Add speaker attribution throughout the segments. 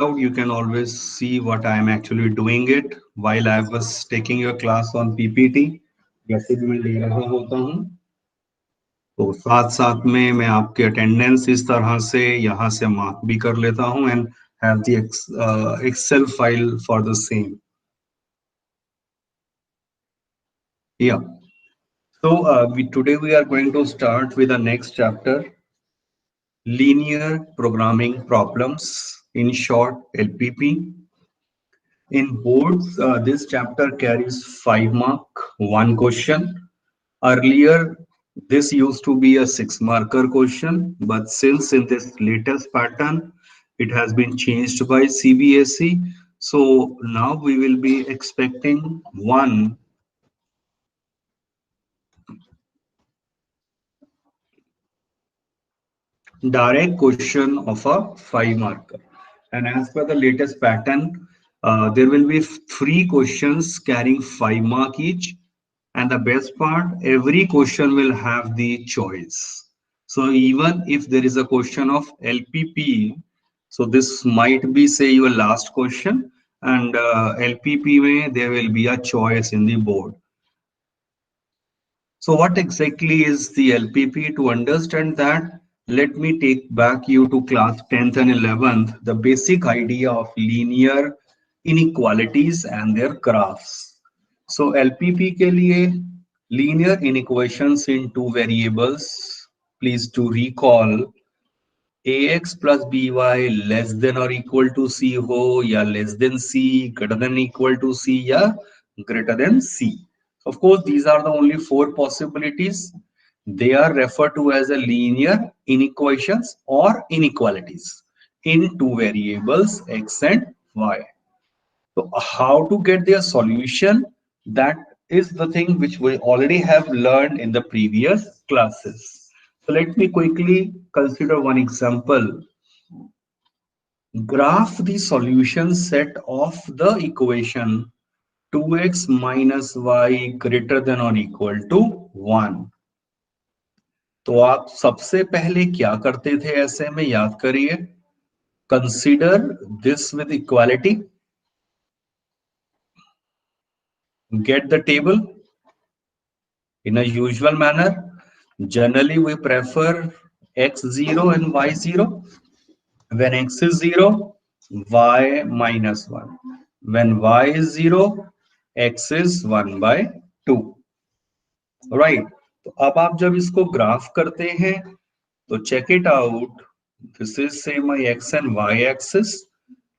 Speaker 1: out, you can always see what I am actually doing it while I was taking your class on PPT. जैसे भी मैं ले रहा होता हूँ, तो साथ साथ में मैं आपके अटेंडेंस इस तरह से यहाँ से मार्क भी कर लेता हूँ and have the Excel file for the same. Yeah. So today we are going to start with the next chapter, linear programming problems, in short LPP. In boards, this chapter carries 5 mark, one question. Earlier, this used to be a 6 marker question, but since in this latest pattern, it has been changed by CBSE. So now we will be expecting one direct question of a 5 marker. And as per the latest pattern, there will be 3 questions carrying 5 mark each. And the best part, every question will have the choice. So even if there is a question of LPP, so this might be say your last question, and LPP may there will be a choice in the board. So what exactly is the LPP? To understand that, let me take back you to class 10th and 11th, the basic idea of linear inequalities and their graphs. So LPP के लिए linear inequations in two variables, please to recall ax plus by less than or equal to c हो या less than c, greater than equal to c या greater than c. Of course, these are the only 4 possibilities. They are referred to as a linear inequations or inequalities in two variables x and y. So how to get their solution? That is the thing which we already have learned in the previous classes. So let me quickly consider one example. Graph the solution set of the equation 2x minus y greater than or equal to 1. तो आप सबसे पहले क्या करते थे ऐसे में याद करिए. Consider this with equality, get the table in a usual manner. Generally we prefer x0 and y0. When x is 0, y minus 1. When y is 0, x is 1 by 2. Right. तो अब आप जब इसको ग्राफ करते हैं तो check it out. This is say my x and y axis.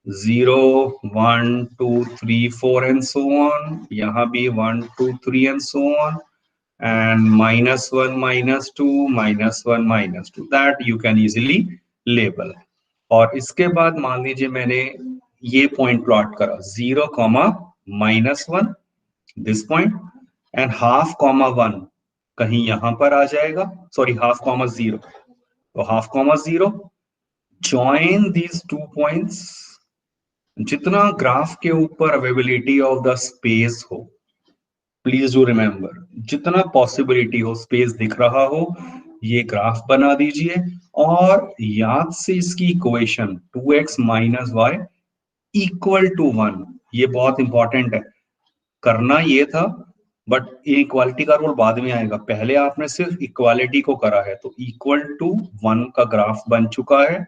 Speaker 1: 0, 1, 2, 3, 4 and so on. यहाँ भी 1, 2, 3 and so on. And -1, -2, -1, -2. That you can easily label. और इसके बाद मान लीजिए मैंने ये पॉइंट प्लॉट करा 0, -1 दिस पॉइंट एंड ½ 1 कहीं यहां पर आ जाएगा. सॉरी, ½ 0. तो ½ 0 ज्वाइन दीज 2 पॉइंट्स. जितना ग्राफ के ऊपर अवेलेबिलिटी ऑफ द स्पेस हो, प्लीज डू रिमेंबर, जितना पॉसिबिलिटी हो, स्पेस दिख रहा हो, ये ग्राफ बना दीजिए और याद से इसकी equation 2x minus y equal to 1. ये बहुत इंपॉर्टेंट है. करना ये था, बट इक्वालिटी का रूल बाद में आएगा. पहले आपने सिर्फ इक्वालिटी को करा है, तो इक्वल टू 1 का ग्राफ बन चुका है.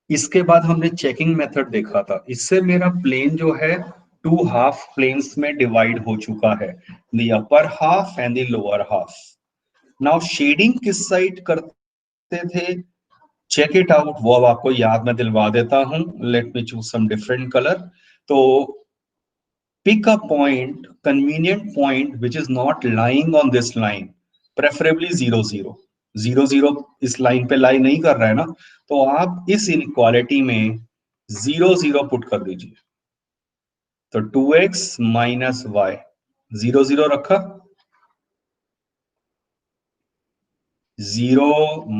Speaker 1: इसके बाद हमने चेकिंग मेथड देखा था. इससे मेरा प्लेन जो है 2 हाफ प्लेन्स में डिवाइड हो चुका है, the upper half and the lower half. Now shading किस साइड करते थे, चेक इट आउट. वो अब आपको याद में दिलवा देता हूं. Let me choose some different colour. तो pick a point, convenient point which is not lying on this line, preferably 0, 0. 0, 0 इस लाइन पे लाई नहीं कर रहा है ना, तो आप इस इनक्वालिटी में 0, 0 पुट कर दीजिए. तो 2x माइनस वाई 0, 0 रखा. 0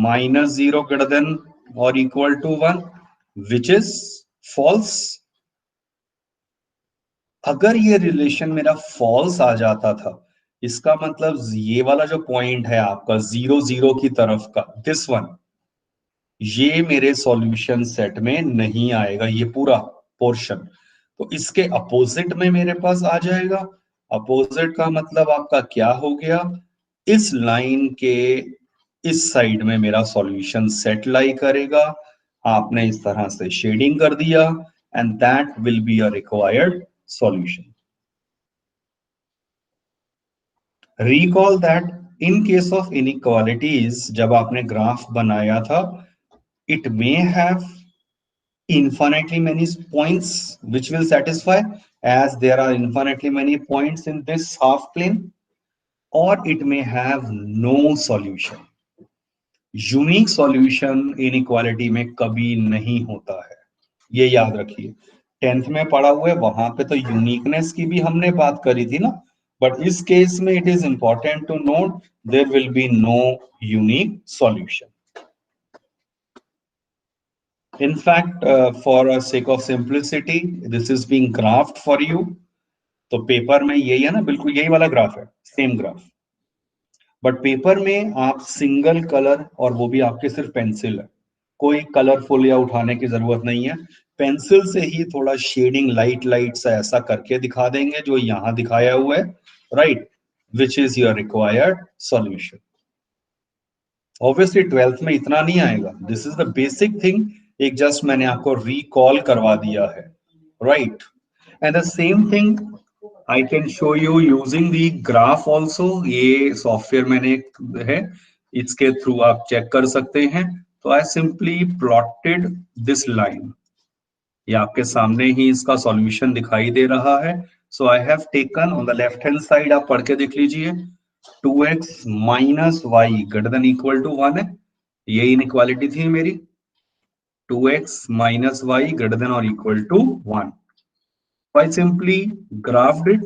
Speaker 1: minus 0 greater than or equal to 1, which is false. अगर ये रिलेशन मेरा फॉल्स आ जाता था, इसका मतलब ये वाला जो पॉइंट है आपका 0, 0 की तरफ का, दिस वन, ये मेरे सॉल्यूशन सेट में नहीं आएगा, ये पूरा पोर्शन। तो इसके अपोजिट में मेरे पास आ जाएगा। अपोजिट का मतलब आपका क्या हो गया, इस लाइन के इस साइड में मेरा सॉल्यूशन सेट लाई करेगा। आपने इस तरह से शेडिंग कर दिया and that will be a required solution. Recall that in case of inequalities, जब आपने ग्राफ बनाया था, it may have infinitely many points which will satisfy, as there are infinitely many points in this half plane, or it may have no solution. Unique solution inequality में कभी नहीं होता है, ये याद रखिए। 10th में पढ़ा हुआ है, वहां पे तो यूनिकनेस की भी हमने बात करी थी ना, बट इस केस में it is important to note there will be no unique solution. In fact, for a sake of simplicity, this is being graphed for you. तो पेपर में यही है ना, बिल्कुल यही वाला ग्राफ है, सेम ग्राफ। बट पेपर में आप सिंगल कलर, और वो भी आपके सिर्फ पेंसिल है, कोई कलरफुल या उठाने की जरूरत नहीं है। पेंसिल से ही थोड़ा शेडिंग लाइट लाइट सा ऐसा करके दिखा देंगे जो यहां दिखाया हुआ है, right, which is your required solution. Obviously 12th में इतना नहीं आएगा, this is the basic thing, एक जस्ट मैंने आपको रिकॉल करवा दिया है, right. And the same thing I can show you using the graph also. ये सॉफ्टवेयर मैंने है, इसके थ्रू आप चेक कर सकते हैं। तो I simply plotted this line, ये आपके सामने ही इसका सॉल्यूशन दिखाई दे रहा है। So I have taken on the left hand side, आप पढ़ के देख लीजिए, 2x minus y greater than equal to 1 है, ये इनइक्वालिटी थी मेरी, 2x minus y greater than और equal to 1। I simply graphed it,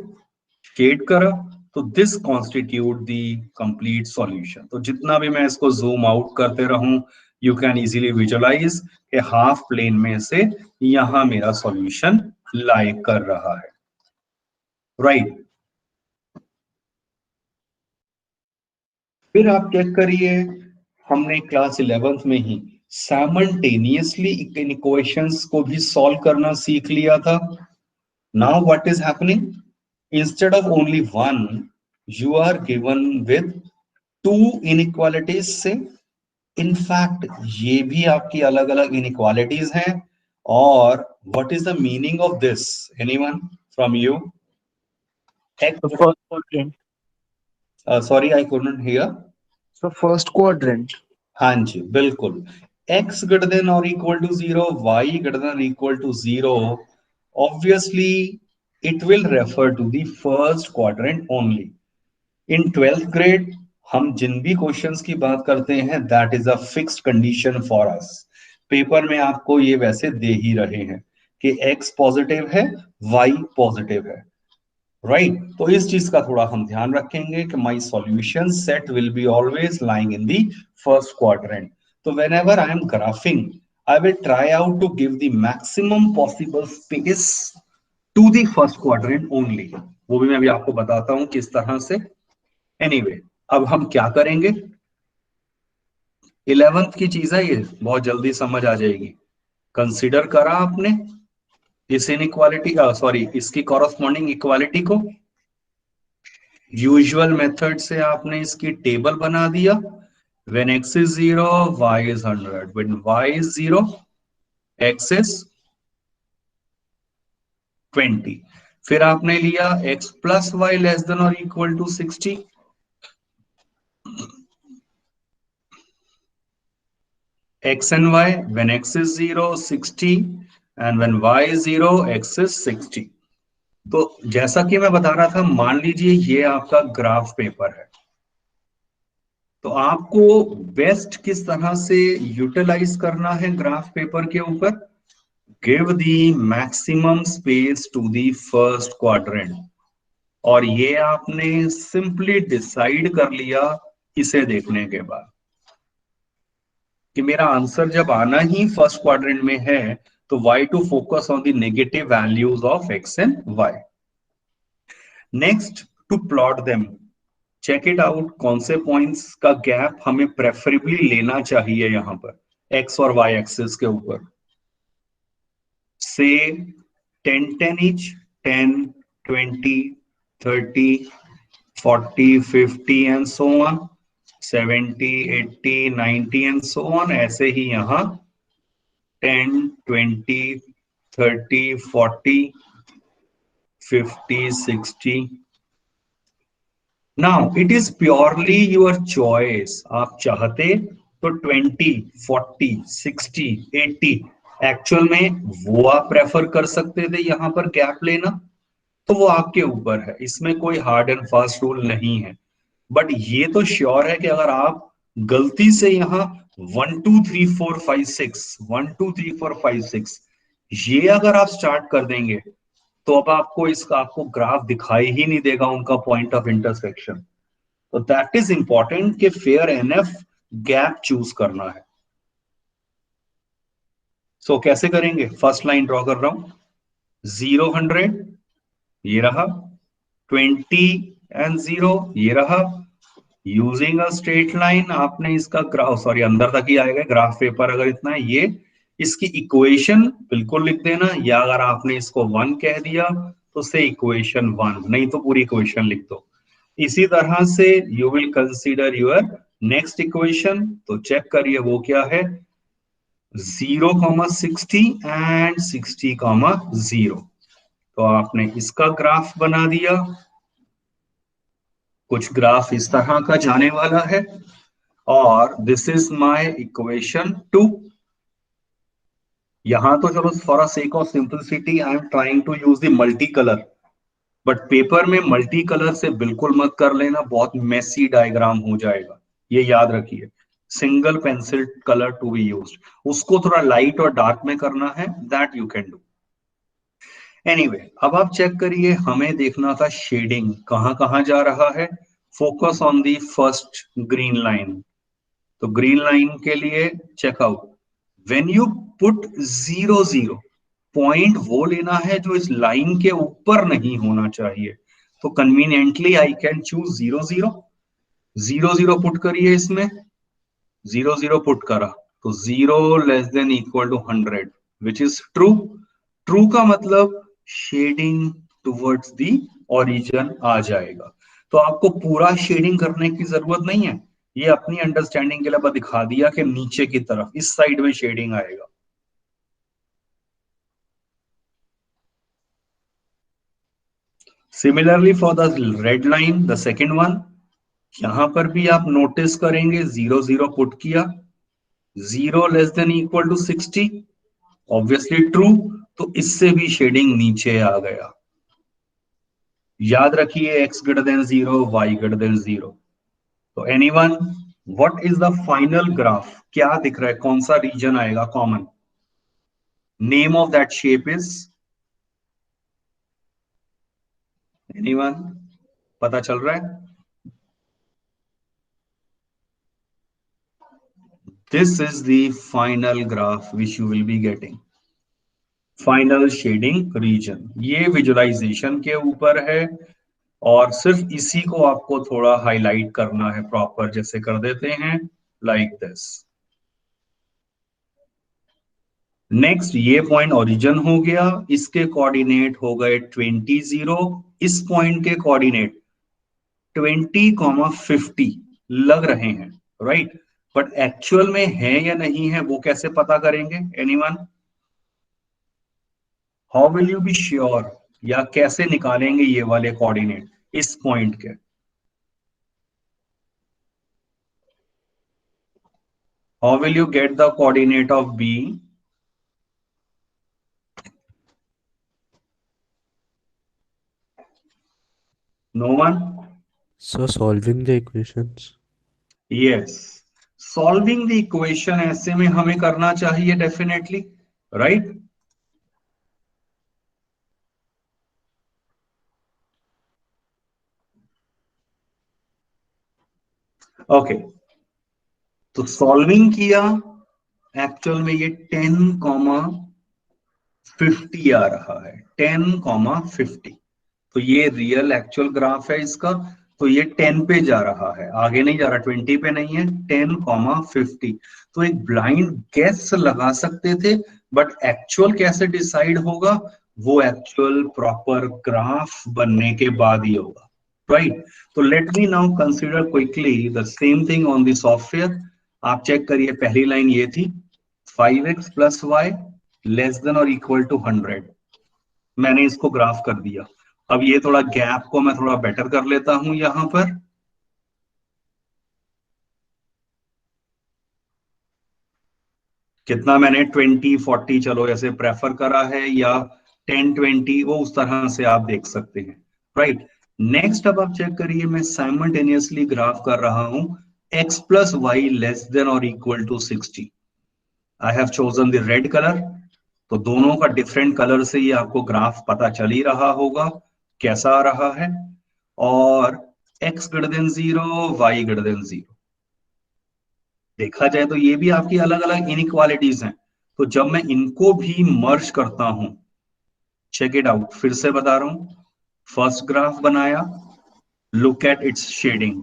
Speaker 1: shade करा, तो this constitute the complete solution. तो जितना भी मैं इसको जूम आउट करते रहूं, यू कैन इजीली विजुअलाइज कि हाफ प्लेन में से यहां मेरा सॉल्यूशन लाई कर रहा है, राइट। फिर आप चेक करिए, हमने क्लास 11th में ही साइमल्टेनियसली इक्वेशंस को भी सॉल्व करना सीख लिया था। Now what is happening, instead of only one, you are given with two inequalities से। in fact ये भी आपकी अलग अलग inequalities हैं। और what is the meaning of this, anyone from you?
Speaker 2: The first quadrant.
Speaker 1: Sorry, I couldn't hear.
Speaker 2: So first quadrant.
Speaker 1: हाँ जी, बिल्कुल। x greater than or equal to 0, y greater than or equal to 0, obviously it will refer to the first quadrant only. In 12th grade हम जिन भी questions की बात करते हैं, that is a fixed condition for us. Paper में आपको ये वैसे दे ही रहे हैं कि x पॉजिटिव है, y पॉजिटिव है, राइट। तो इस चीज का थोड़ा हम ध्यान रखेंगे कि my solution set will be always lying in the first quadrant. तो whenever I am graphing, I will try out to give the maximum possible space to the first quadrant only. वो भी मैं अभी आपको बताता हूं किस तरह से। एनीवे, अब हम क्या करेंगे, 11th की चीज है ये, बहुत जल्दी समझ आ जाएगी। कंसीडर करा आपने इस इनइक्वालिटी का, सॉरी इसकी कॉरस्पॉन्डिंग इक्वालिटी को, यूजुअल मेथड से आपने इसकी टेबल बना दिया। When x is 0 y is 100, when y is 0 x is 20। फिर आपने लिया x plus y less than और equal to 60, x and y when x is 0 60 and when y is 0 x is 60। तो जैसा कि मैं बता रहा था, मान लीजिए ये आपका ग्राफ पेपर है, तो आपको बेस्ट किस तरह से यूटिलाइज करना है ग्राफ पेपर के ऊपर, give the maximum space to the first quadrant. और ये आपने सिंपली डिसाइड कर लिया इसे देखने के बाद कि मेरा आंसर जब आना ही फर्स्ट क्वाड्रेंट में है, तो y to focus on the negative values of x and y। Next, to plot them, check it out, कौन से पॉइंट्स का गैप हमें प्रेफरेबली लेना चाहिए यहां पर। एक्स और वाई एक्सिस के ऊपर, से 10 each, 10, 20, 30, 40, 50 and so on, 70, 80, 90 and so on. ऐसे ही यहाँ 10, 20, 30, 40, 50, 60. Now it is purely your choice. आप चाहते तो 20, 40, 60, 80 एक्चुअल में वो आप प्रेफर कर सकते थे यहाँ पर गैप लेना, तो वो आपके ऊपर है, इसमें कोई हार्ड एंड फास्ट रूल नहीं है। बट ये तो श्योर है कि अगर आप गलती से यहाँ 1 2 3 4 5 6 1 2 3 4 5 6 ये अगर आप स्टार्ट कर देंगे, तो अब आपको ग्राफ दिखाई ही नहीं देगा उनका पॉइंट ऑफ इंटरसेक्शन। तो दैट इज इंपॉर्टेंट कि फेयर एनएफ गैप चूज करना है। सो कैसे करेंगे? फर्स्ट लाइन ड्रॉ कर रहा हूं, 0 100 ये रहा, 20 एंड 0 ये रहा। यूजिंग अ स्ट्रेट लाइन आपने इसका ग्राफ, सॉरी अंदर तक ही आएगा ग्राफ पेपर अगर इतना है, ये इसकी इक्वेशन बिल्कुल लिख देना, या अगर आपने इसको 1 कह दिया तो से इक्वेशन 1, नहीं तो पूरी इक्वेशन लिख दो। इसी तरह से you will consider your next equation, तो चेक करिए वो क्या है, 0,60 एंड 60,0। तो आपने इसका ग्राफ बना दिया, कुछ ग्राफ इस तरह का जाने वाला है, और दिस इज माय इक्वेशन 2। यहां तो चलो for a sake of simplicity I am trying to use the multi colour, but paper में मल्टी कलर से बिल्कुल मत कर लेना, बहुत मेसी डायग्राम हो जाएगा, ये याद रखिए। Single pencil colour to be used, उसको थोड़ा लाइट और डार्क में करना है, that you can do. Anyway, अब आप चेक करिए, हमें देखना था शेडिंग कहां कहां जा रहा है। Focus on the first green line. तो ग्रीन लाइन के लिए check out, when you put 0 0, point वो लेना है जो इस लाइन के ऊपर नहीं होना चाहिए। तो conveniently I can choose 0 0, 0 0 put करिए इसमें, 0 0 पुट करा तो 0 less than equal to 100, which is true. True का मतलब शेडिंग टुवर्ड्स दी ओरिजिन आ जाएगा। तो आपको पूरा शेडिंग करने की जरूरत नहीं है, ये अपनी अंडरस्टैंडिंग के लिए बस दिखा दिया कि नीचे की तरफ इस साइड में शेडिंग आएगा। Similarly for the red line, the second one, यहां पर भी आप नोटिस करेंगे 0 0 पुट किया, 0 less than equal to 60, obviously true, तो इससे भी शेडिंग नीचे आ गया। याद रखिए x greater than 0, y greater than 0। तो anyone, what is the final graph? क्या दिख रहा है, कौन सा रीजन आएगा common? Name of that shape is, anyone पता चल रहा है? This is the final graph which you will be getting, final shading region. ये विजुअलाइजेशन के ऊपर है, और सिर्फ इसी को आपको थोड़ा हाईलाइट करना है प्रॉपर, जैसे कर देते हैं लाइक दिस। नेक्स्ट, ये पॉइंट ओरिजिन हो गया, इसके कोऑर्डिनेट हो गए 20 0, इस पॉइंट के कोऑर्डिनेट 20,50 लग रहे हैं, राइट? बट एक्चुअल में है या नहीं है वो कैसे पता करेंगे? Anyone, how will you be sure, या कैसे निकालेंगे ये वाले कोऑर्डिनेट इस पॉइंट के? How will you get the coordinate of B? No one?
Speaker 3: So solving the equations.
Speaker 1: Yes, solving the equation ऐसे में हमें करना चाहिए डेफिनेटली, राइट? ओके, तो सॉल्विंग किया, एक्चुअल में ये 10,50 आ रहा है, 10,50। तो ये रियल एक्चुअल ग्राफ है इसका, तो ये 10 पे जा रहा है, आगे नहीं जा रहा, 20 पे नहीं है, 10,50। तो एक ब्लाइंड गेस लगा सकते थे, बट एक्चुअल कैसे डिसाइड होगा, वो एक्चुअल प्रॉपर ग्राफ बनने के बाद ही होगा, राइट। तो let me now consider quickly the same thing on the software. आप चेक करिए, पहली लाइन ये थी 5x + y लेस देन और इक्वल टू 100। मैंने इसको ग्राफ कर दिया। अब ये थोड़ा गैप को मैं थोड़ा बेटर कर लेता हूं यहां पर। कितना मैंने 20 40 चलो ऐसे प्रेफर करा है, या 10 20, वो उस तरह से आप देख सकते हैं, राइट। नेक्स्ट अब आप चेक करिए, मैं साइमल्टेनियसली ग्राफ कर रहा हूं x + y लेस देन और equal to 60। I have chosen the red colour. तो दोनों का डिफरेंट कलर से ही आपको ग्राफ पता चल ही रहा होगा कैसा आ रहा है। और x > 0, y > 0 देखा जाए तो ये भी आपकी अलग अलग इनइक्वालिटीज हैं। तो जब मैं इनको भी मर्ज करता हूं, चेक इट आउट, फिर से बता रहा हूं, फर्स्ट ग्राफ बनाया, look at its shading,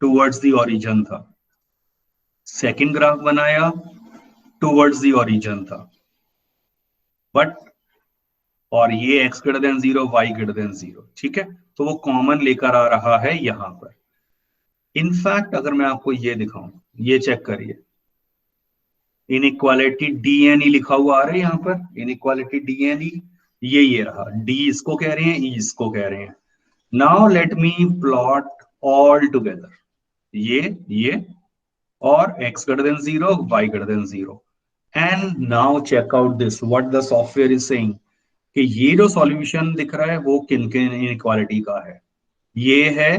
Speaker 1: towards the origin था। सेकंड ग्राफ बनाया, टुवर्ड्स द ओरिजिन था, बट और ये x > 0, y > 0, ठीक है। तो वो कॉमन लेकर आ रहा है यहां पर। इनफैक्ट अगर मैं आपको ये दिखाऊं, ये चेक करिए, इनइक्वालिटी DNE लिखा हुआ आ रहा है यहाँ पर, इनइक्वालिटी DNE, ये रहा, D इसको कह रहे हैं, E इसको कह रहे हैं। Now let me plot all together, ये और x > 0, y > 0, and now check out this what the software is saying, कि ये जो सॉल्यूशन दिख रहा है वो किन किन इनइक्वालिटी का है। ये है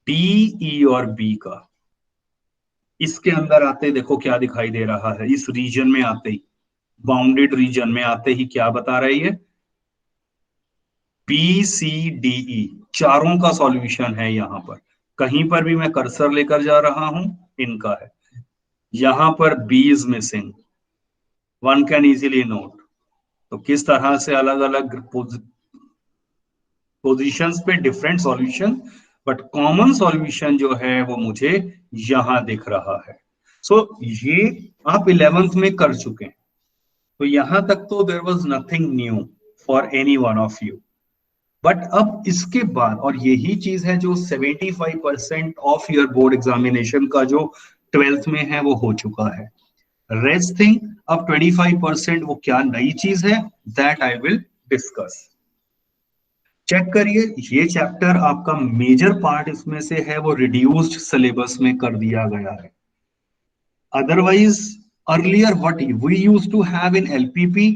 Speaker 1: D, E और B का। इसके अंदर आते देखो क्या दिखाई दे रहा है, इस रीजन में आते ही, बाउंडेड रीजन में आते ही क्या बता रही है, BCDE चारों का सॉल्यूशन है यहां पर। कहीं पर भी मैं कर्सर लेकर जा रहा हूं, इनका है। यहां पर B is missing, one can easily note. तो किस तरह से अलग अलग पोजीशंस पे different solution, but common solution जो है वो मुझे यहां दिख रहा है। सो ये आप 11th में कर चुके हैं, तो यहां तक तो there was nothing new for any one of you. But अब इसके बाद, और यही चीज है जो 75% ऑफ योर बोर्ड एग्जामिनेशन का जो 12th में है वो हो चुका है। रेस्ट थिंग, अब 25% वो क्या नई चीज है, that I will discuss. Check करिए, ये चैप्टर आपका मेजर पार्ट इसमें से है वो रिड्यूस्ड सिलेबस में कर दिया गया है। Otherwise earlier what we used to have in LPP,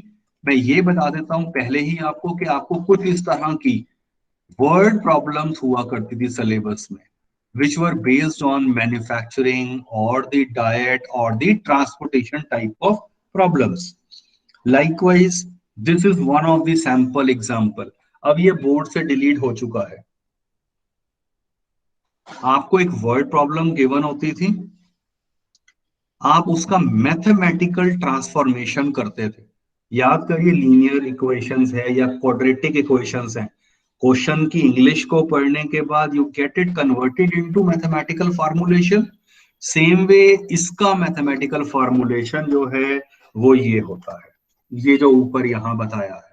Speaker 1: मैं ये बता देता हूं पहले ही आपको कि आपको कुछ इस तरह की वर्ड प्रॉब्लम्स हुआ करती थी सिलेबस में, which were based on manufacturing or the diet or the transportation type of problems. Likewise, this is one of the sample example. अब ये बोर्ड से डिलीट हो चुका है। आपको एक वर्ड प्रॉब्लम गिवन होती थी, आप उसका मैथमेटिकल ट्रांसफॉर्मेशन करते थे। याद करिए, लीनियर इक्वेशंस है या क्वाड्रेटिक इक्वेशंस है, क्वेश्चन की इंग्लिश को पढ़ने के बाद you get it converted into mathematical formulation. Same way इसका मैथमेटिकल फॉर्मुलेशन जो है वो ये होता है, ये जो ऊपर यहां बताया है।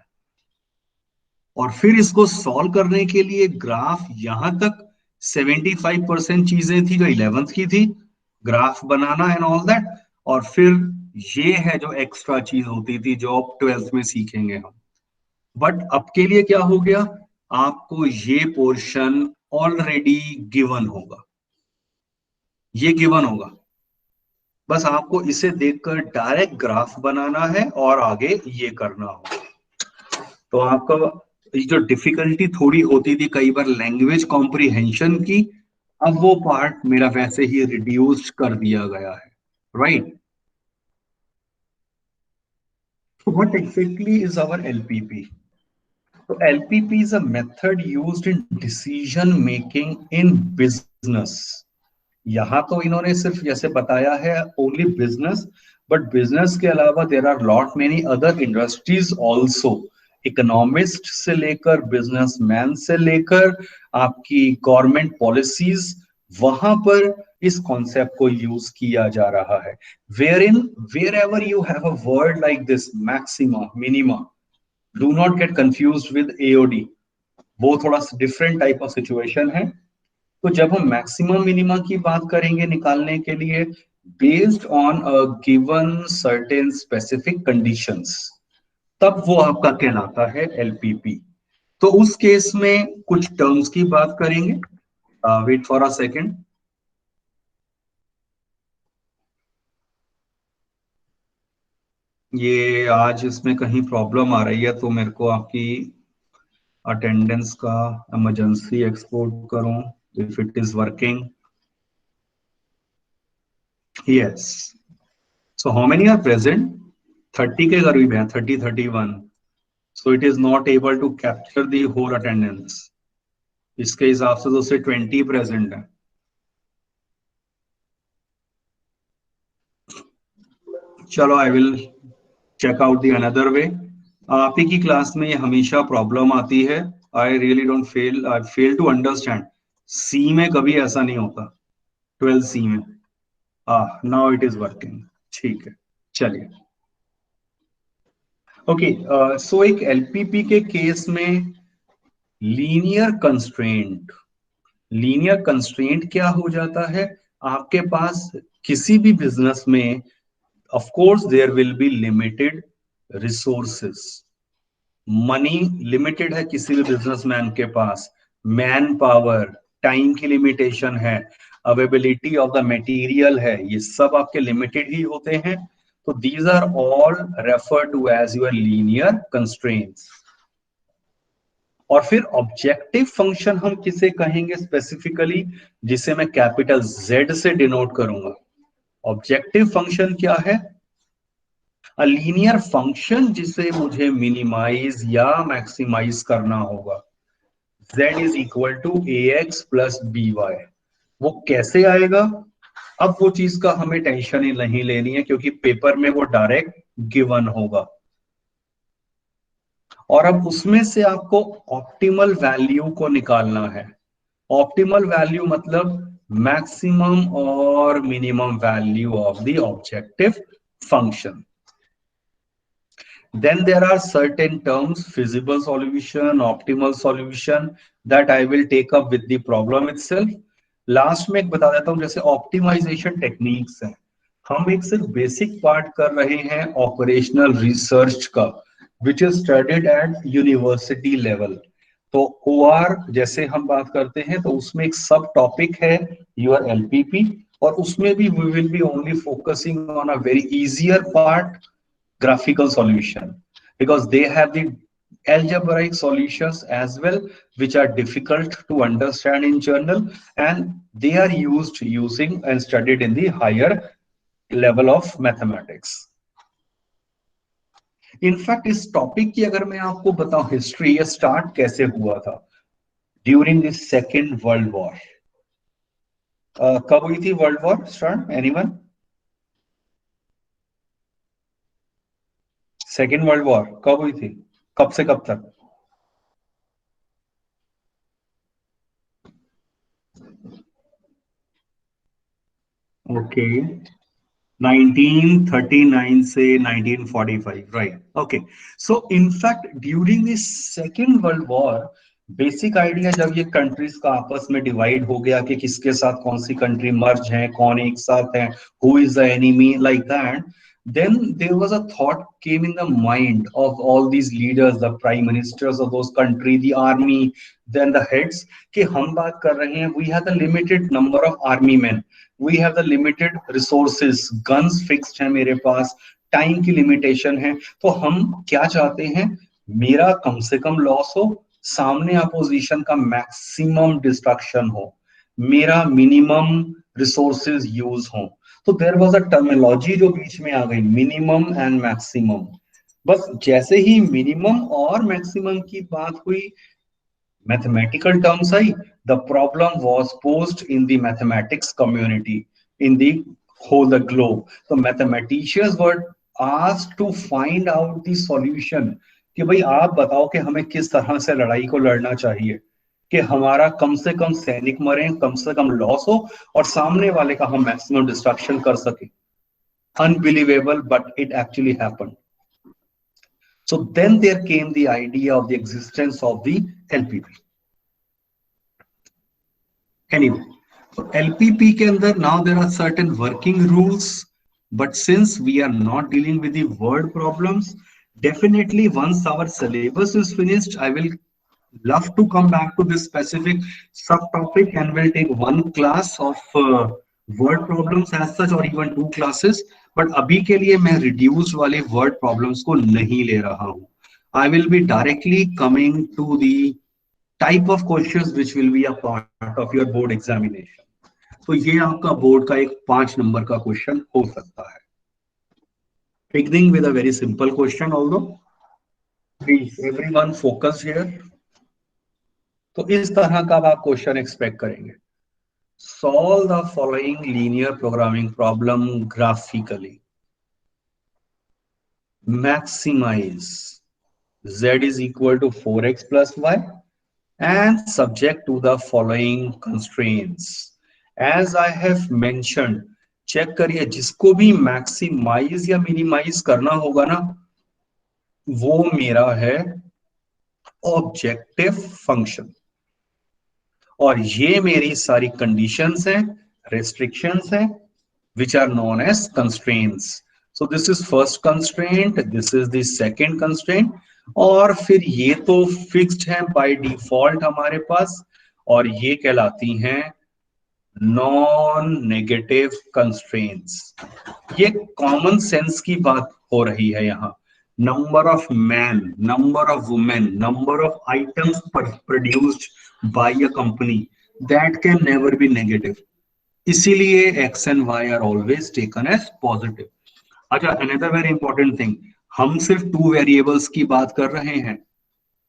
Speaker 1: और फिर इसको सॉल्व करने के लिए ग्राफ, यहां तक 75% चीजें थी जो 11th की थी, graph banana and all that. और फिर ये है जो एक्स्ट्रा चीज होती थी जो अब 12th में सीखेंगे हम। बट अब के लिए क्या हो गया, आपको ये पोर्शन ऑलरेडी गिवन होगा, ये गिवन होगा, बस आपको इसे देखकर डायरेक्ट ग्राफ बनाना है और आगे ये करना होगा। तो आपका ये जो डिफिकल्टी थोड़ी होती थी कई बार लैंग्वेज कॉम्प्रिहेंशन की, अब वो पार्ट मेरा वैसे ही रिड्यूस्ड कर दिया गया है, right. So what exactly is our LPP? So LPP is a method used in decision making in business. यहाँ तो इन्होंने सिर्फ जैसे बताया है ओनली बिजनेस, बट बिजनेस के अलावा there are lot many other industries also, economist से लेकर बिजनेसमैन से लेकर आपकी गवर्नमेंट पॉलिसीज, वहां पर इस कॉन्सेप्ट को यूज किया जा रहा है. Wherever you have a word like this, maxima, minima, do not get confused with AOD. वो थोड़ा डिफरेंट टाइप ऑफ सिचुएशन है. तो जब हम मैक्सिमम मिनिमा की बात करेंगे निकालने के लिए, based on a given certain specific conditions, तब वो आपका कहलाता है एलपीपी. तो उस केस में कुछ टर्म्स की बात करेंगे. Wait for a second. ये आज इसमें कहीं प्रॉब्लम आ रही है, तो मेरे को आपकी अटेंडेंस का इमरजेंसी एक्सपोर्ट करूं, if it is working. Yes. So how many are present? 30 के करीब है, 30, 31. So it is not able to capture the whole attendance. इसके हिसाब से तो उससे 20 प्रेजेंट है. चलो, I will check out the another way. आप ही की क्लास में ये हमेशा प्रॉब्लम आती है. I really don't fail, I fail to understand. C में कभी ऐसा नहीं होता, 12 सी में. Now it is working. ठीक है, चलिए. ओके, सो एक एलपीपी के केस में लीनियर कंस्ट्रेंट क्या हो जाता है? आपके पास किसी भी बिजनेस में of course there will be limited resources. Money limited है किसी भी बिजनेसमैन के पास. मैन पावर, टाइम की लिमिटेशन है, अवेलेबिलिटी ऑफ द मटेरियल है, ये सब आपके लिमिटेड ही होते हैं. तो these are all refer to as your linear constraints. और फिर ऑब्जेक्टिव फंक्शन हम किसे कहेंगे स्पेसिफिकली, जिसे मैं कैपिटल Z से डिनोट करूंगा. ऑब्जेक्टिव फंक्शन क्या है? अ लीनियर फंक्शन जिसे मुझे मिनिमाइज या मैक्सिमाइज करना होगा. z is equal to ax plus by. वो कैसे आएगा? अब वो चीज का हमें टेंशन ही नहीं लेनी है, क्योंकि पेपर में वो डायरेक्ट गिवन होगा. और अब उसमें से आपको ऑप्टिमल वैल्यू को निकालना है. ऑप्टिमल वैल्यू मतलब मैक्सिमम और minimum value of the objective function. Then there are certain terms, feasible solution, optimal solution, that I will take up with the problem itself. Last में एक बता देता हूं, जैसे ऑप्टिमाइजेशन टेक्निक्स हैं. हम एक सिर्फ बेसिक पार्ट कर रहे हैं ऑपरेशनल रिसर्च का, which is studied at university level. तो OR जैसे हम बात करते हैं, तो उसमें एक सब टॉपिक है योर एलपीपी, और उसमें भी we will be only focusing on a very easier part, graphical solution, because they have the algebraic solutions as well, which are difficult to understand in journal, and they are using and studied in the higher level of mathematics. In fact इस topic की अगर मैं आपको बताऊं history, ये start कैसे हुआ था? During the second world war. कब हुई थी world war start? Anyone? Second world war कब हुई थी? कब से कब तक? ओके, 1939 से 1945, right. Okay, so in fact during the second world war, basic idea जब ये कंट्रीज का आपस में डिवाइड हो गया कि किसके साथ कौन सी कंट्री मर्ज है, कौन एक साथ है, who is the enemy, like that, then there was a thought came in the mind of all these leaders, the prime ministers of those country, the army, then the heads, कि हम बात कर रहे हैं, we have the limited number of army men, we have the limited resources, guns fixed है मेरे पास, time की limitation है, तो हम क्या चाहते हैं? मेरा कम से कम लॉस हो, सामने अपोजिशन का मैक्सिमम डिस्ट्रक्शन हो, मेरा मिनिमम रिसोर्सेज यूज हो. तो देयर वाज अ टर्मिनोलॉजी जो बीच में आ गई, मिनिमम एंड मैक्सिमम. बस जैसे ही मिनिमम और मैक्सिमम की बात हुई, मैथमेटिकल टर्म्स आई, the problem was posed in the mathematics community in the whole the globe. तो mathematicians were asked to find out the solution कि भाई आप बताओ कि हमें किस तरह से लड़ाई को लड़ना चाहिए कि हमारा कम से कम सैनिक मरे, कम से कम लॉस हो और सामने वाले का हम मैक्सिमम डिस्ट्रक्शन कर सके. Unbelievable, but it actually happened. So then there came the idea of the existence of the LPP. Anyway, so LPP के अंदर now there are certain working rules, but since we are not dealing with the word problems, definitely once our syllabus is finished, I will love to come back to this specific subtopic and we'll take one class of word problems as such or even two classes. But अभी के लिए मैं reduced वाले word problems को नहीं ले रहा हूँ. I will be directly coming to the type of questions which will be a part of your board examination. तो ये आपका बोर्ड का एक 5 नंबर का क्वेश्चन हो सकता है. Beginning with a very simple question, although please everyone focus here. तो इस तरह का आप क्वेश्चन एक्सपेक्ट करेंगे. Solve the following linear programming problem graphically. Maximize z is equal to 4x plus y and subject to the following constraints. As I have mentioned, check करिए जिसको भी maximise या मिनिमाइज करना होगा ना वो मेरा है ऑब्जेक्टिव फंक्शन और ये मेरी सारी कंडीशंस हैं, restrictions हैं, which are known as constraints. So this is first constraint, this is the second constraint और फिर ये तो फिक्स्ड है by default हमारे पास और ये कहलाती हैं नॉन नेगेटिव कंस्ट्रेंट्स. ये कॉमन सेंस की बात हो रही है यहाँ. Number of man, number of women, number of items produced by a company, that can never be negative. इसीलिए x and y are always taken as positive. अच्छा, another very important thing, हम सिर्फ 2 वेरिएबल्स की बात कर रहे हैं.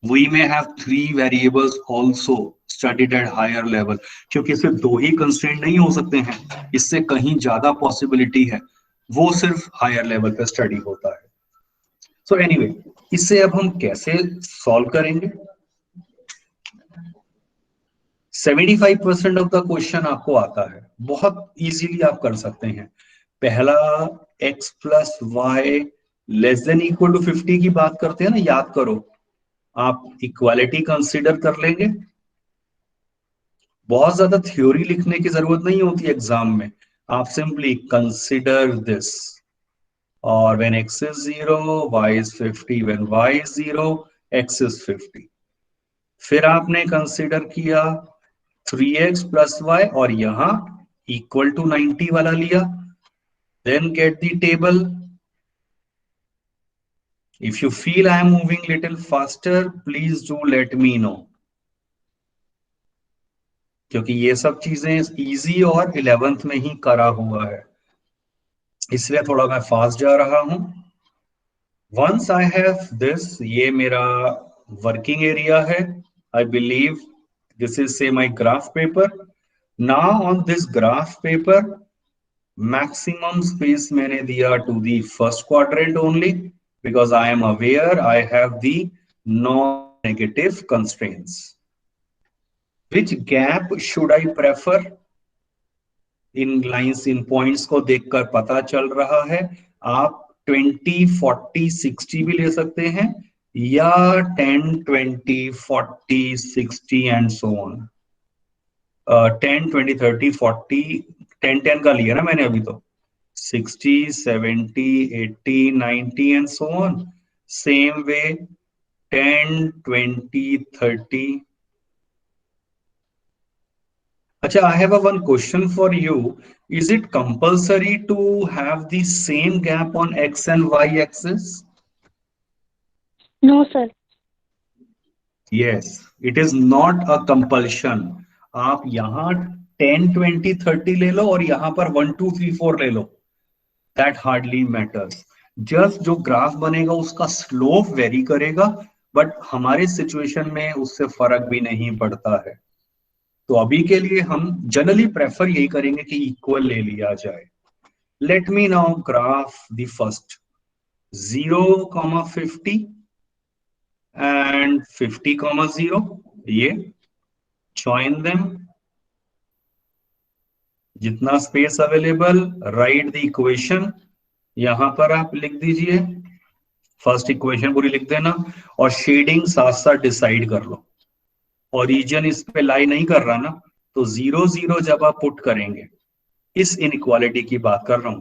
Speaker 1: We may have 3 variables also studied at higher level, क्योंकि सिर्फ 2 ही कंस्ट्रेंट नहीं हो सकते हैं, इससे कहीं ज्यादा पॉसिबिलिटी है, वो सिर्फ हायर लेवल पे स्टडी होता है. सो एनीवे, इससे अब हम कैसे सॉल्व करेंगे. 75% ऑफ द क्वेश्चन आपको आता है, बहुत इजीली आप कर सकते हैं. पहला x plus y less than equal to 50 की बात करते हैं ना, याद करो. आप इक्वालिटी कंसीडर कर लेंगे. बहुत ज्यादा थ्योरी लिखने की जरूरत नहीं होती एग्जाम में, आप सिंपली कंसीडर दिस और when x is 0 y is 50, when y is 0 x is 50. फिर आपने कंसीडर किया 3x प्लस y और यहां इक्वल टू 90 वाला लिया. Then get the table. If you feel I am moving little faster, please do let me know. क्योंकि ये सब चीजें इजी और 11th में ही करा हुआ है, इसलिए थोड़ा मैं फास्ट जा रहा हूं. Once I have this, ये मेरा वर्किंग एरिया है. I believe this is say my graph paper. Now on this graph paper, maximum space मैंने दिया to the first quadrant only. Because I am aware I have the non-negative constraints. Which gap should I prefer? In lines, in points को देखकर पता चल रहा है. आप 20, 40, 60 भी ले सकते हैं या 10, 20, 40, 60 and so on. 10, 20, 30, 40, 10, 10 का लिया ना मैंने अभी तो. 60, 70, 80, 90 and so on. Same way 10, 20, 30. Acha, I have one question for you. Is it compulsory to have the same gap on x and y axis?
Speaker 4: No, sir.
Speaker 1: Yes, it is not a compulsion. आप यहाँ 10, 20, 30 ले लो और यहाँ पर 1, 2, 3, 4 ले लो. That hardly matters. Just जो graph बनेगा उसका स्लोप वेरी करेगा, बट हमारे सिचुएशन में उससे फर्क भी नहीं पड़ता है. तो अभी के लिए हम जनरली प्रेफर यही करेंगे कि इक्वल ले लिया जाए. Let me now graph the first 0, 50. and 50,0, ये join them, जितना space available, right the equation, यहां पर आप लिख दीजिए, फर्स्ट इक्वेशन पूरी लिख देना, और शेडिंग साथ साथ डिसाइड कर लो। ओरिजिन इस पे लाई नहीं कर रहा ना, तो 0 0 जब आप पुट करेंगे, इस इनइक्वालिटी की बात कर रहा हूं,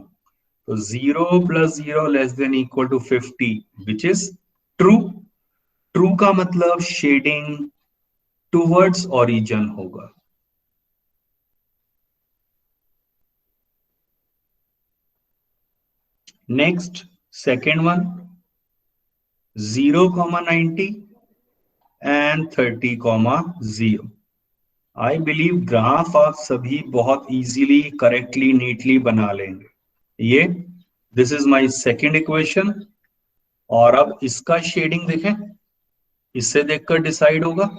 Speaker 1: तो 0 + 0 <= 50, विच इज ट्रू। ट्रू का मतलब शेडिंग टुवर्ड्स ओरिजिन होगा। Next second one, 0,90 and 30,0। I believe graph आप सभी बहुत इजीली, करेक्टली, नीटली बना लेंगे। ये this is my second equation, और अब इसका शेडिंग देखें, इससे देखकर डिसाइड होगा।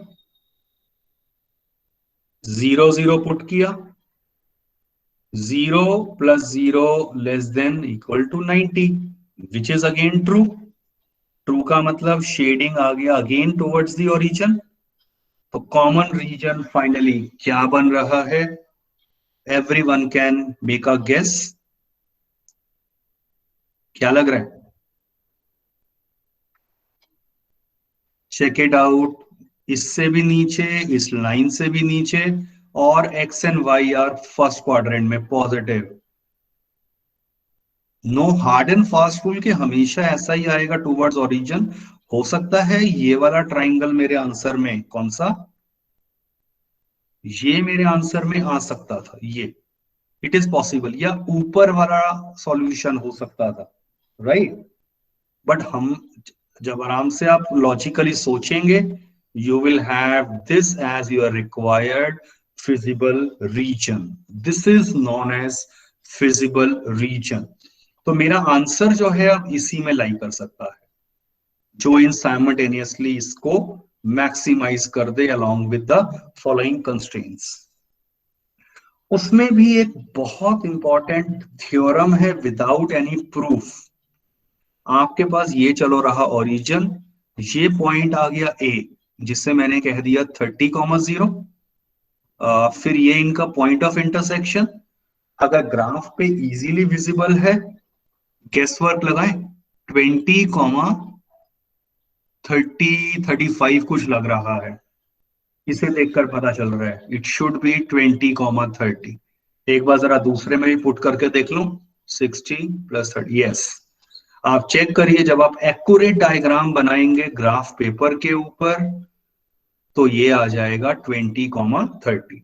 Speaker 1: 0 0 पुट किया, 0 + 0 <= 90, which is again true. True का मतलब शेडिंग आ गया अगेन टुवर्ड्स द ओरिजिन। तो कॉमन रीजन फाइनली क्या बन रहा है? Everyone can make a guess. क्या लग रहा है? Check it out. इससे भी नीचे, इस लाइन से भी नीचे, और x and y are first quadrant में positive. No hard and fast rule के हमेशा ऐसा ही आएगा टुवर्ड्स ओरिजिन। हो सकता है ये वाला ट्राइंगल मेरे आंसर में, कौन सा, ये मेरे आंसर में आ सकता था, ये इट इज पॉसिबल, या ऊपर वाला सॉल्यूशन हो सकता था, राइट। बट हम जब आराम से आप लॉजिकली सोचेंगे, you will have this as your required feasible region. This is known as feasible region. तो मेरा आंसर जो है अब इसी में लाई कर सकता है, जो इन साइमल्टेनियसली इसको मैक्सिमाइज कर दे along with the following constraints। उसमें भी एक बहुत इंपॉर्टेंट थ्योरम है विदाउट एनी प्रूफ। आपके पास ये चलो रहा ओरिजिन, ये पॉइंट आ गया ए, जिससे मैंने कह दिया 30,0। फिर ये इनका पॉइंट ऑफ इंटरसेक्शन अगर ग्राफ पे इजीली विजिबल है, गेस वर्क लगाएं, 20, 30, 35 कुछ लग रहा है, इसे देखकर पता चल रहा है इट शुड बी 20, 30। एक बार जरा दूसरे में भी पुट करके देख लो, 60 + 30, यस। आप चेक करिए, जब आप एक्यूरेट डायग्राम बनाएंगे ग्राफ पेपर के ऊपर, तो ये आ जाएगा 20, 30।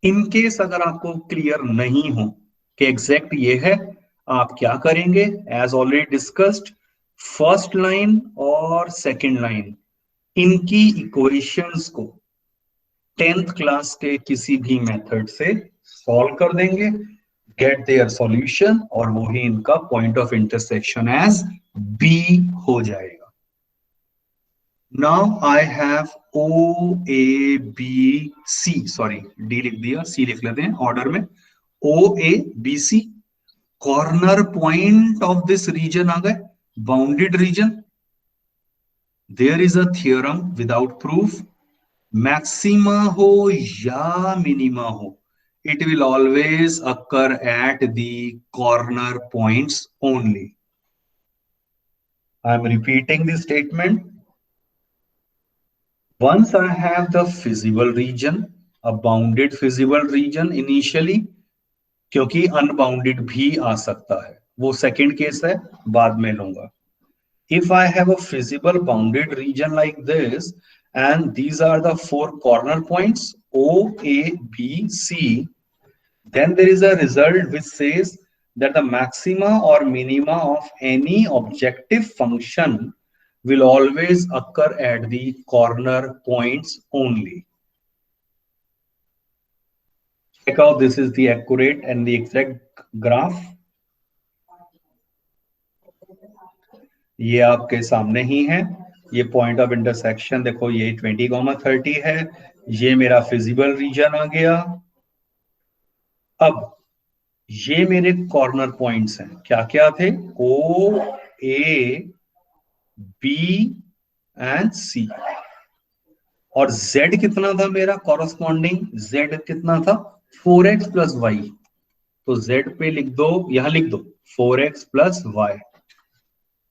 Speaker 1: इनकेस अगर आपको क्लियर नहीं हो कि एग्जैक्ट ये है, आप क्या करेंगे, as already discussed, first line और सेकंड लाइन, इनकी इक्वेशंस को 10th क्लास के किसी भी मेथड से सॉल्व कर देंगे, गेट देयर सॉल्यूशन, और वही इनका point of intersection as B हो जाएगा। Now I have O A B C, sorry D लिख दिया, सी लिख लेते हैं ऑर्डर में, O A B C, corner point of this region आ गए, bounded region. There is a theorem without proof, maxima हो या मिनिमा हो, it will always occur at the corner points only. I am repeating the statement. Once I have the feasible region, a bounded feasible region initially, क्योंकि unbounded भी आ सकता है, वो second case है, बाद में लूंगा। If I have a feasible bounded region like this, and these are the 4 corner points O, A, B, C, then there is a result which says that the maxima or minima of any objective function will always occur at the corner points only. Check out, this is the accurate and the exact graph. ये आपके सामने ही है, ये point of intersection देखो, ये 20, 30 है, ये मेरा फिजिबल रीजन आ गया। अब ये मेरे कॉर्नर पॉइंट्स हैं, क्या क्या थे, ओ ए बी एंड सी। और z कितना था मेरा कॉरस्पॉन्डिंग, z कितना था 4x प्लस वाई। तो z पे लिख दो, यहां लिख दो 4x प्लस वाई।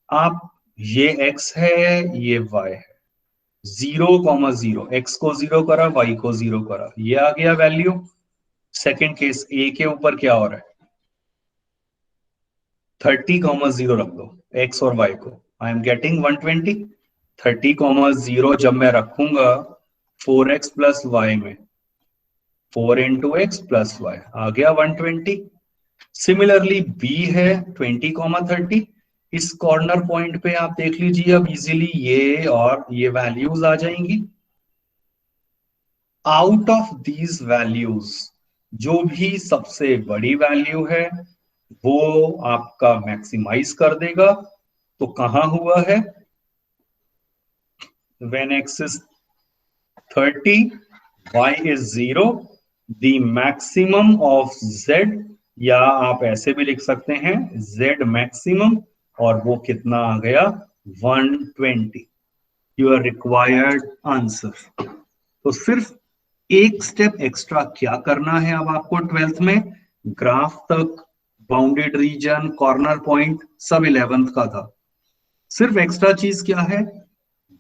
Speaker 1: आप ये x है ये y है, 0,0, x को 0 करा y को 0 करा, ये आ गया वैल्यू। सेकेंड केस a के ऊपर क्या हो रहा है 30,0 रख दो x और y को, आई एम गेटिंग 120। 30,0 जब मैं रखूंगा 4x प्लस वाई में, 4 इंटू एक्स प्लस वाई आ गया 120। सिमिलरली b है 20,30। इस कॉर्नर पॉइंट पे आप देख लीजिए, अब इजीली ये और ये वैल्यूज आ जाएंगी। आउट ऑफ दीज वैल्यूज जो भी सबसे बड़ी वैल्यू है वो आपका मैक्सिमाइज कर देगा। तो कहां हुआ है, when x is 30 y is 0, the maximum of z, या आप ऐसे भी लिख सकते हैं z maximum, और वो कितना आ गया 120, योर रिक्वायर्ड आंसर। तो सिर्फ एक स्टेप एक्स्ट्रा क्या करना है अब आपको 12th में, ग्राफ तक, बाउंडेड रीजन, कॉर्नर पॉइंट सब 11th का था। सिर्फ एक्स्ट्रा चीज क्या है,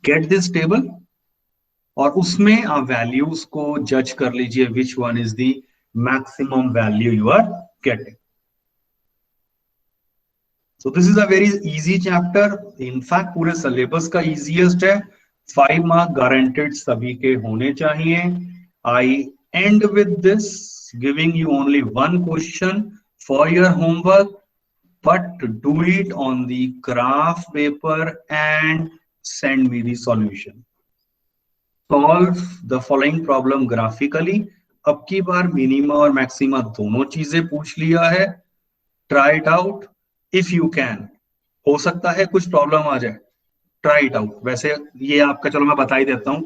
Speaker 1: गेट दिस टेबल और उसमें आप वैल्यूज को जज कर लीजिए which one is the maximum value you are getting. So this is a very easy chapter, in fact पूरे सिलेबस का इजीएस्ट है। 5 मार्क गारंटेड सभी के होने चाहिए। I end with this giving you only one question for your homework, but do it on the graph paper and send me the solution. Solve the following problem graphically. अब की बार minima और maxima दोनों चीजें पूछ लिया है। Try it out if you can. हो सकता है कुछ प्रॉब्लम आ जाए, try it out. वैसे ये आपका, चलो मैं बता ही देता हूं,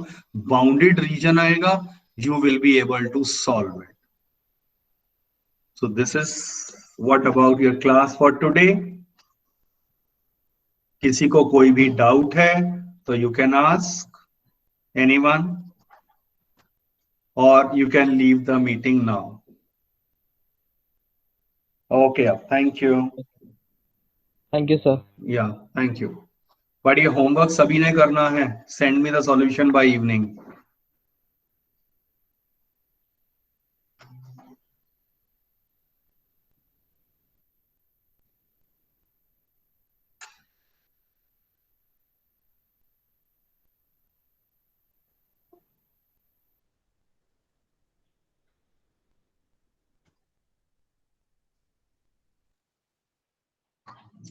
Speaker 1: बाउंडेड रीजन आएगा, you will be able to solve it. So this is what about your class for today. किसी को कोई भी डाउट है तो यू कैन आस्क एनीवन और you can leave the meeting now. Okay, thank you.
Speaker 2: Thank you, sir.
Speaker 1: या thank you. But ये homework सभी ने करना है, send me the solution by evening.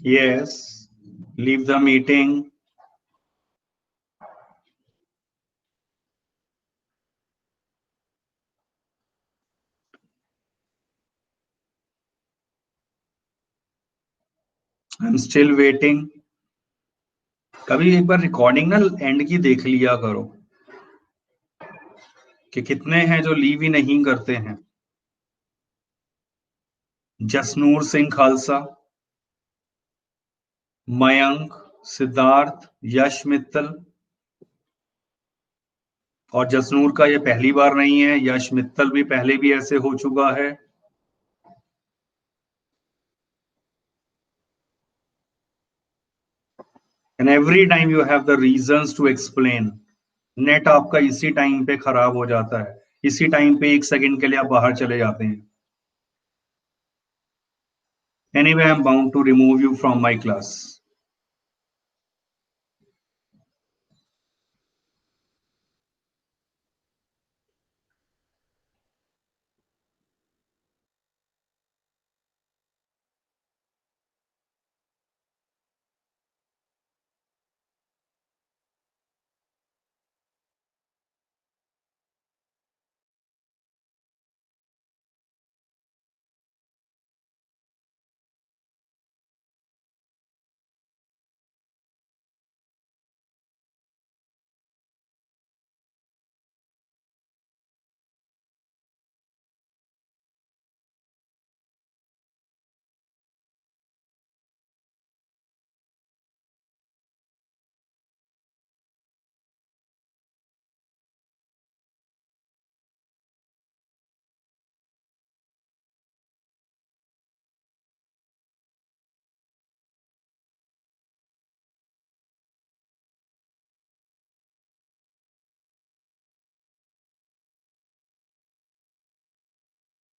Speaker 1: Yes, leave the meeting. I'm still waiting. कभी एक बार recording ना एंड की देख लिया करो कि कितने हैं जो लीव ही नहीं करते हैं। जसनूर सिंह खालसा, मयंक, सिद्धार्थ, यश मित्तल, और जसनूर का ये पहली बार नहीं है, यश मित्तल भी पहले भी ऐसे हो चुका है। And every time you have the reasons to explain. Net आपका इसी टाइम पे खराब हो जाता है, इसी टाइम पे 1 सेकंड के लिए आप बाहर चले जाते हैं। Anyway, I am bound to remove you from my class.